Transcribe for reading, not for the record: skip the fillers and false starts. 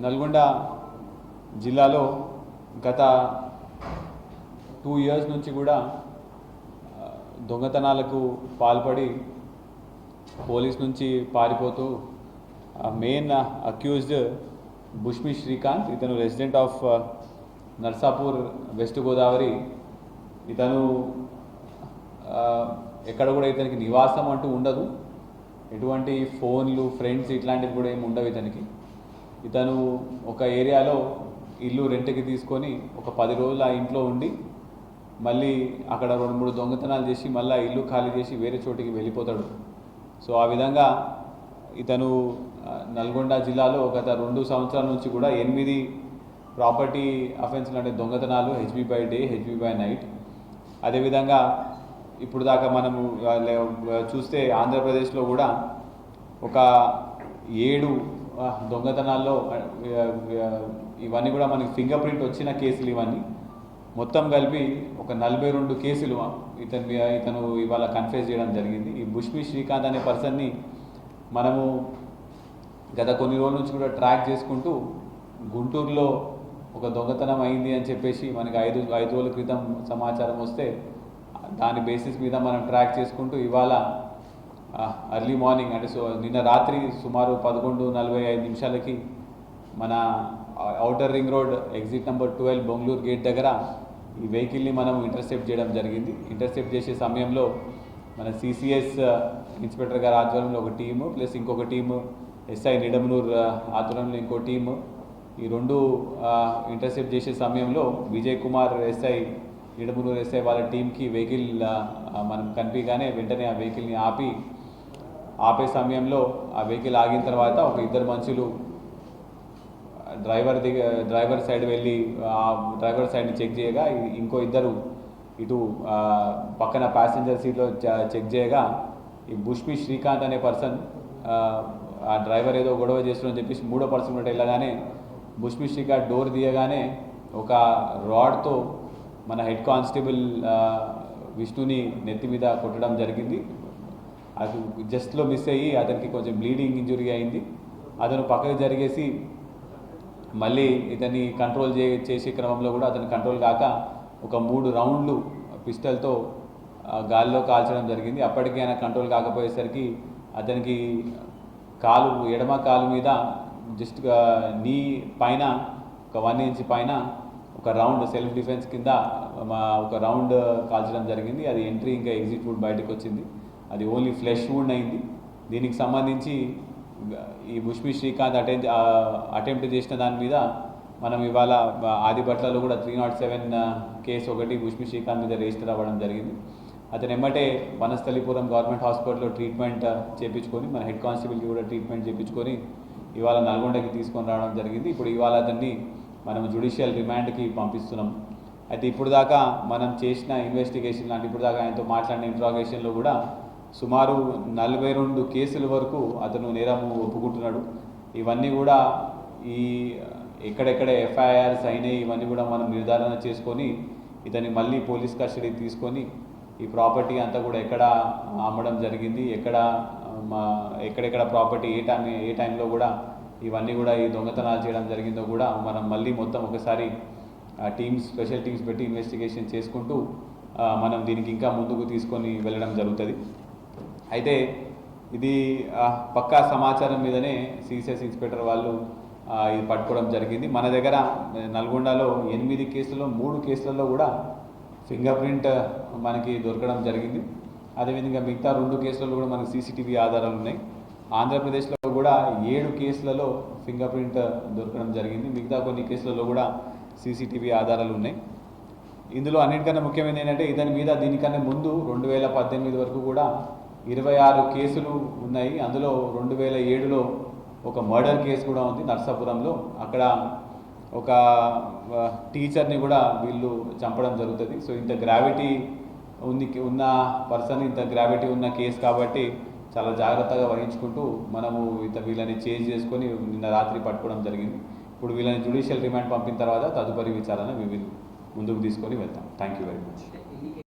నల్గొండ జిల్లాలో గత 2 years నుంచి కూడా దొంగతనాలకు పాల్పడి పోలీస్ నుంచి పారిపోతూ మెయిన్ అక్యూజ్డ్ బుష్మి శ్రీకాంత్, ఇతను resident of Narsapur west Godavari. ఇతను ఎక్కడ కూడా ఇతనికి నివాసం అంటూ ఉండదు, ఎటువంటి ఫోన్లు ఫ్రెండ్స్ ఇట్లాంటివి కూడా ఏమి ఉండవు ఇతనికి. ఇతను ఒక ఏరియాలో ఇల్లు రెంట్కి తీసుకొని ఒక 10 రోజులు ఆ ఇంట్లో ఉండి మళ్ళీ అక్కడ 2-3 దొంగతనాలు చేసి మళ్ళీ ఇల్లు ఖాళీ చేసి వేరే చోటికి వెళ్ళిపోతాడు. సో ఆ విధంగా ఇతను నల్గొండ జిల్లాలో గత 2 సంవత్సరాల నుంచి కూడా 8 ప్రాపర్టీ అఫెన్స్లు అంటే దొంగతనాలు, HB by day, HB by night. అదేవిధంగా ఇప్పుడు దాకా మనము చూస్తే ఆంధ్రప్రదేశ్లో కూడా ఒక 7 దొంగతనాల్లో ఇవన్నీ కూడా మనకి ఫింగర్ ప్రింట్ వచ్చిన కేసులు. ఇవన్నీ మొత్తం కలిపి ఒక 42 కేసులు ఇతను ఇవాళ కన్ఫెస్ చేయడం జరిగింది. ఈ బుష్మి శ్రీకాంత్ అనే పర్సన్ని మనము గత కొన్ని రోజుల నుంచి కూడా ట్రాక్ చేసుకుంటూ గుంటూరులో ఒక దొంగతనం అయింది అని చెప్పేసి మనకి 5 రోజుల క్రితం సమాచారం వస్తే దాని బేసిస్ మీద మనం ట్రాక్ చేసుకుంటూ ఇవాళ ఎర్లీ మార్నింగ్ అంటే నిన్న రాత్రి సుమారు 11:45 మన outer ring road exit number 12 Bengaluru gate దగ్గర ఈ వెహికల్ని మనం ఇంటర్సెప్ట్ చేయడం జరిగింది. ఇంటర్సెప్ట్ చేసే సమయంలో మన సిసిఎస్ ఇన్స్పెక్టర్ గారి ఆధ్వర్యంలో ఒక టీము ప్లస్ ఇంకొక టీము ఎస్ఐ నిడమనూర్ ఆధ్వర్యంలో ఇంకో టీము, ఈ 2 ఇంటర్సెప్ట్ చేసే సమయంలో విజయ్ కుమార్ ఎస్ఐ, నిడమనూర్ ఎస్ఐ వాళ్ళ టీంకి వెహికల్ మనం కనిపించగానే వెంటనే ఆ వెహికల్ని ఆపే సమయంలో ఆ వెహికల్ ఆగిన తర్వాత ఒక 2 మనుషులు డ్రైవర్ సైడ్ వెళ్ళి ఆ డ్రైవర్ సైడ్ని చెక్ చేయగా ఇంకో 2 ఇటు పక్కన ప్యాసింజర్ సీట్లో చెక్ చేయగా ఈ బుష్మి శ్రీకాంత్ అనే పర్సన్ ఆ డ్రైవర్ ఏదో గొడవ చేస్తున్నారని చెప్పేసి 3వ పర్సన్ కూడా వెళ్ళగానే బుష్మి శ్రీకాంత్ డోర్ తీయగానే ఒక రాడ్తో మన హెడ్ కానిస్టేబుల్ విష్ణుని నెత్తి మీద కొట్టడం జరిగింది. అది జస్ట్లో మిస్ అయ్యి అతనికి కొంచెం బ్లీడింగ్ ఇంజురీ అయింది. అతను పక్కకు జరిగేసి మళ్ళీ ఇతన్ని కంట్రోల్ చేసే క్రమంలో కూడా అతను కంట్రోల్ కాక ఒక 3 రౌండ్లు పిస్టల్తో గాలిలో కాల్చడం జరిగింది. అప్పటికీ ఆయన కంట్రోల్ కాకపోయేసరికి అతనికి ఎడమ కాలు మీద జస్ట్ నీ పైన ఒక 1 inch పైన ఒక రౌండ్ సెల్ఫ్ డిఫెన్స్ కింద ఒక రౌండ్ కాల్చడం జరిగింది. అది ఎంట్రీ ఇంకా ఎగ్జిట్ వూడ్ బయటకు వచ్చింది. అది ఓన్లీ ఫ్లెష్ వూండ్ అయింది. దీనికి సంబంధించి ఈ బుష్మి శ్రీకాంత్ అటెంప్ట్ చేసిన దాని మీద మనం ఇవాళ ఆదిబట్లలో కూడా 307 కేసు ఒకటి బుష్మి శ్రీకాంత్ మీద రిజిస్టర్ అవ్వడం జరిగింది. అతను ఎమ్మటే వనస్థలిపురం గవర్నమెంట్ హాస్పిటల్లో ట్రీట్మెంట్ చేయించుకొని మన హెడ్ కానిస్టేబుల్కి కూడా ట్రీట్మెంట్ చేయించుకొని ఇవాళ నల్గొండకి తీసుకొని రావడం జరిగింది. ఇప్పుడు ఇవాళ అతన్ని మనం జ్యుడిషియల్ రిమాండ్కి పంపిస్తున్నాం. అయితే ఇప్పుడు దాకా మనం చేసిన ఇన్వెస్టిగేషన్ లాంటి ఇప్పుడు దాకా ఆయనతో మాట్లాడిన ఇంట్రాగేషన్లో కూడా సుమారు 42 కేసుల వరకు అతను నేరము ఒప్పుకుంటున్నాడు. ఇవన్నీ కూడా ఈ ఎక్కడెక్కడ ఎఫ్ఐఆర్స్ అయినాయి ఇవన్నీ కూడా మనం నిర్ధారణ చేసుకొని ఇతన్ని మళ్ళీ పోలీస్ కస్టడీ తీసుకొని ఈ ప్రాపర్టీ అంతా కూడా ఎక్కడ అమ్మడం జరిగింది, ఎక్కడెక్కడ ప్రాపర్టీ ఏ టైంలో కూడా ఇవన్నీ కూడా ఈ దొంగతనాలు చేయడం జరిగిందో కూడా మనం మళ్ళీ మొత్తం ఒకసారి స్పెషల్ టీమ్స్ పెట్టి ఇన్వెస్టిగేషన్ చేసుకుంటూ మనం దీనికి ఇంకా ముందుకు తీసుకొని వెళ్ళడం జరుగుతుంది. అయితే ఇది పక్కా సమాచారం మీదనే సిసిఎస్ ఇన్స్పెక్టర్ వాళ్ళు ఇది పట్టుకోవడం జరిగింది. మన దగ్గర నల్గొండలో 8 కేసుల్లో 3 కేసులలో కూడా ఫింగర్ ప్రింట్ మనకి దొరకడం జరిగింది. అదేవిధంగా మిగతా 2 కేసులలో కూడా మనకి సీసీటీవీ ఆధారాలు ఉన్నాయి. ఆంధ్రప్రదేశ్లో కూడా 7 కేసులలో ఫింగర్ ప్రింట్ దొరకడం జరిగింది. మిగతా కొన్ని కేసులలో కూడా సీసీటీవీ ఆధారాలు ఉన్నాయి. ఇందులో అన్నిటికన్నా ముఖ్యమైనది ఏంటంటే ఇతని మీద దీనికన్నా ముందు 2018 వరకు కూడా 26 కేసులు ఉన్నాయి. అందులో 2007లో ఒక మర్డర్ కేసు కూడా ఉంది నర్సాపురంలో. అక్కడ ఒక టీచర్ని కూడా వీళ్ళు చంపడం జరుగుతుంది. సో ఇంత గ్రావిటీ ఉన్న పర్సన్, ఇంత గ్రావిటీ ఉన్న కేసు కాబట్టి చాలా జాగ్రత్తగా వహించుకుంటూ మనము వీళ్ళని చేంజ్ చేసుకొని నిన్న రాత్రి పట్టుకోవడం జరిగింది. ఇప్పుడు వీళ్ళని జ్యుడిషియల్ రిమాండ్ పంపిన తర్వాత తదుపరి విచారణ ముందుకు తీసుకొని వెళ్తాం. Thank you very much.